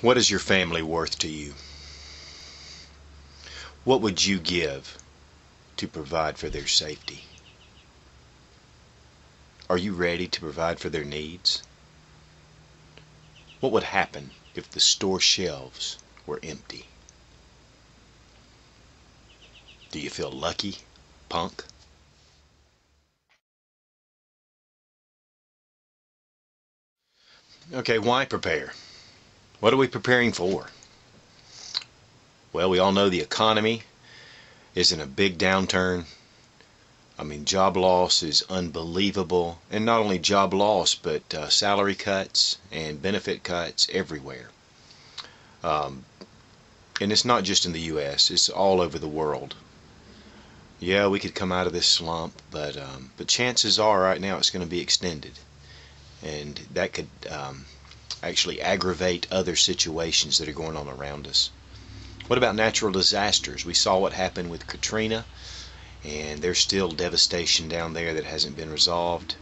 What is your family worth to you? What would you give to provide for their safety? Are you ready to provide for their needs? What would happen if the store shelves were empty? Do you feel lucky, punk? Okay, why prepare? What are we preparing for? Well, we all know the economy is in a big downturn. I mean, job loss is unbelievable. And not only job loss, but salary cuts and benefit cuts everywhere. And it's not just in the U.S., it's all over the world. Yeah, we could come out of this slump, but chances are right now it's going to be extended. And that could actually aggravate other situations that are going on around us. What about natural disasters? We saw what happened with Katrina, and there's still devastation down there that hasn't been resolved.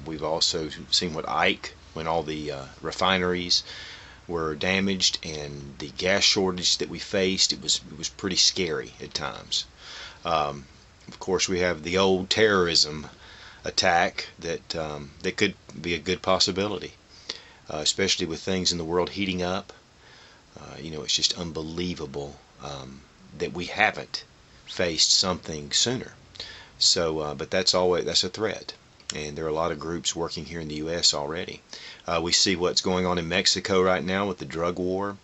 We've also seen what Ike, when all the refineries were damaged and the gas shortage that we faced, it was pretty scary at times. Of course, we have the old terrorism attack that could be a good possibility, especially with things in the world heating up. It's just unbelievable that we haven't faced something sooner. So, but that's a threat, and there are a lot of groups working here in the U.S. already. We see what's going on in Mexico right now with the drug war,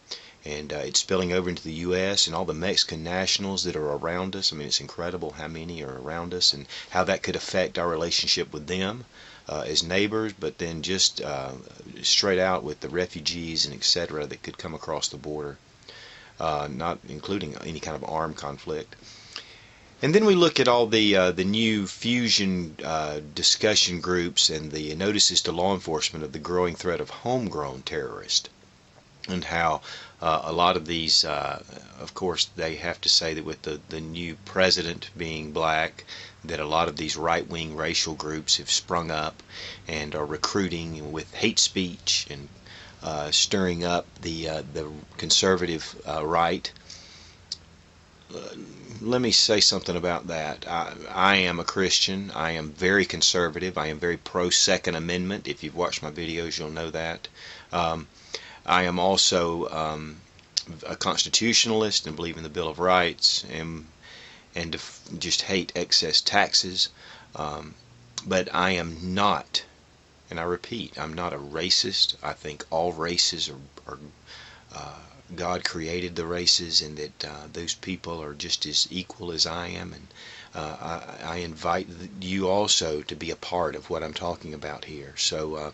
and it's spilling over into the U.S. and all the Mexican nationals that are around us. I mean, it's incredible how many are around us and how that could affect our relationship with them as neighbors, but then just straight out with the refugees and etc. that could come across the border, not including any kind of armed conflict. And then we look at all the new fusion discussion groups and the notices to law enforcement of the growing threat of homegrown terrorists, and how a lot of these, of course, they have to say that with the new president being black, that a lot of these right-wing racial groups have sprung up and are recruiting with hate speech and stirring up the conservative right. Let me say something about that. I am a Christian. I am very conservative. I am very pro-Second Amendment. If you've watched my videos, you'll know that. I am also a constitutionalist and believe in the Bill of Rights and just hate excess taxes. But I am not, and I repeat, I'm not a racist. I think all races are God created the races, and that those people are just as equal as I am. And I invite you also to be a part of what I'm talking about here. So,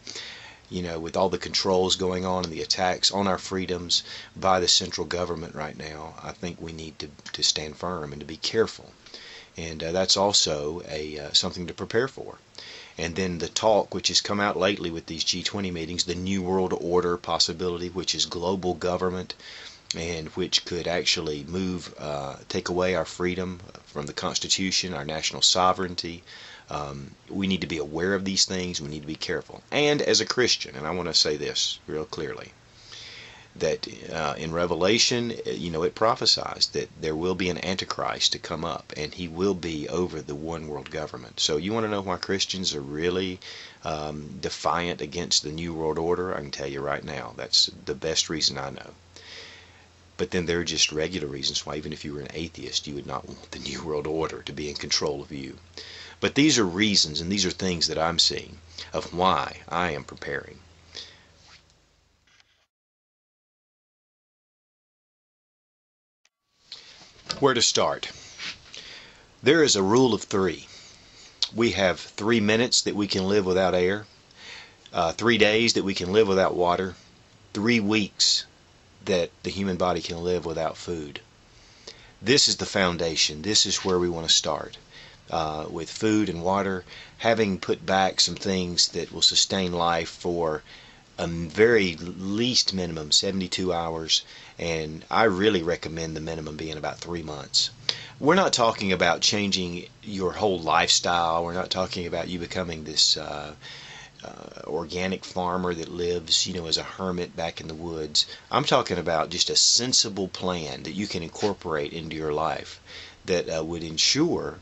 with all the controls going on and the attacks on our freedoms by the central government right now, I think we need to stand firm and to be careful. And that's also something to prepare for. And then the talk which has come out lately with these G20 meetings, the New World Order possibility, which is global government and which could actually take away our freedom from the Constitution, our national sovereignty. We need to be aware of these things. We need to be careful. And as a Christian, and I want to say this real clearly, that in Revelation, it prophesies that there will be an Antichrist to come up, and he will be over the one world government. So you want to know why Christians are really defiant against the New World Order? I can tell you right now, that's the best reason I know. But then there are just regular reasons why, even if you were an atheist, you would not want the New World Order to be in control of you. But these are reasons, and these are things that I'm seeing of why I am preparing. Where to start? There is a rule of 3. We have 3 minutes that we can live without air, 3 days that we can live without water, 3 weeks that the human body can live without food. This is the foundation. This is where we want to start. With food and water, having put back some things that will sustain life for a very least minimum 72 hours, and I really recommend the minimum being about 3 months. We're not talking about changing your whole lifestyle. We're not talking about you becoming this organic farmer that lives, as a hermit back in the woods. I'm talking about just a sensible plan that you can incorporate into your life that would ensure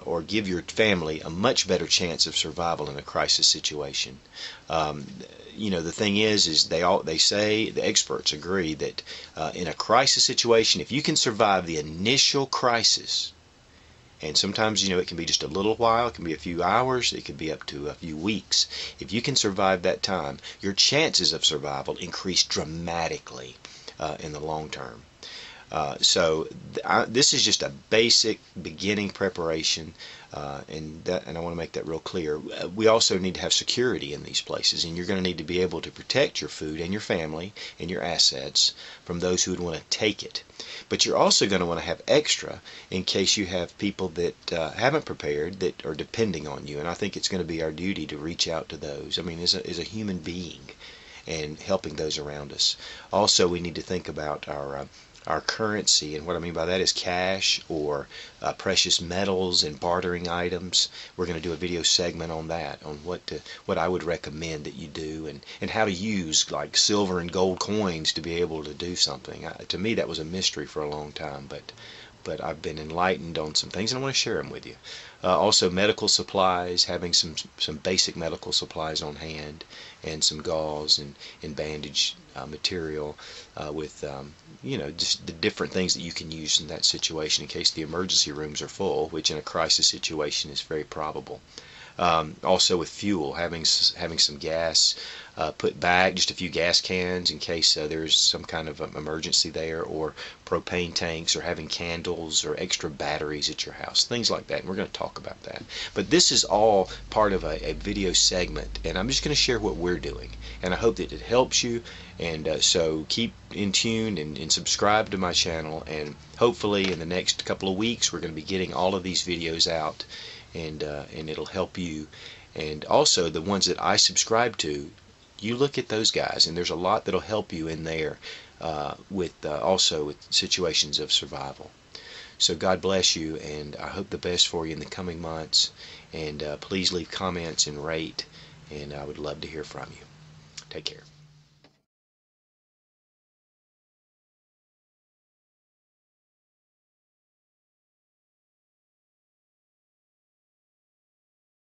or give your family a much better chance of survival in a crisis situation. The thing is they say, the experts agree that in a crisis situation, if you can survive the initial crisis, and sometimes, it can be just a little while, it can be a few hours, it could be up to a few weeks. If you can survive that time, your chances of survival increase dramatically in the long term. This is just a basic beginning preparation, and I want to make that real clear. We also need to have security in these places, and you're going to need to be able to protect your food and your family and your assets from those who would want to take it. But you're also going to want to have extra in case you have people that haven't prepared, that are depending on you. And I think it's going to be our duty to reach out to those. I mean, as a human being, and helping those around us. Also, we need to think about our currency, and what I mean by that is cash or precious metals and bartering items. We're going to do a video segment on that, on what I would recommend that you do, and how to use like silver and gold coins to be able to do something. To me, that was a mystery for a long time, but I've been enlightened on some things, and I want to share them with you. Also, medical supplies, having some basic medical supplies on hand, and some gauze and bandage material with just the different things that you can use in that situation in case the emergency rooms are full, which in a crisis situation is very probable. Also with fuel, having some gas put back, just a few gas cans in case there's some kind of emergency there, or propane tanks, or having candles or extra batteries at your house, things like that. And we're going to talk about that. But this is all part of a video segment, and I'm just going to share what we're doing, and I hope that it helps you. And so keep in tune and subscribe to my channel, and hopefully in the next couple of weeks we're going to be getting all of these videos out, and it'll help you. And also the ones that I subscribe to, you look at those guys, and there's a lot that'll help you in there also with situations of survival. So God bless you, and I hope the best for you in the coming months. And please leave comments and rate, and I would love to hear from you. Take care.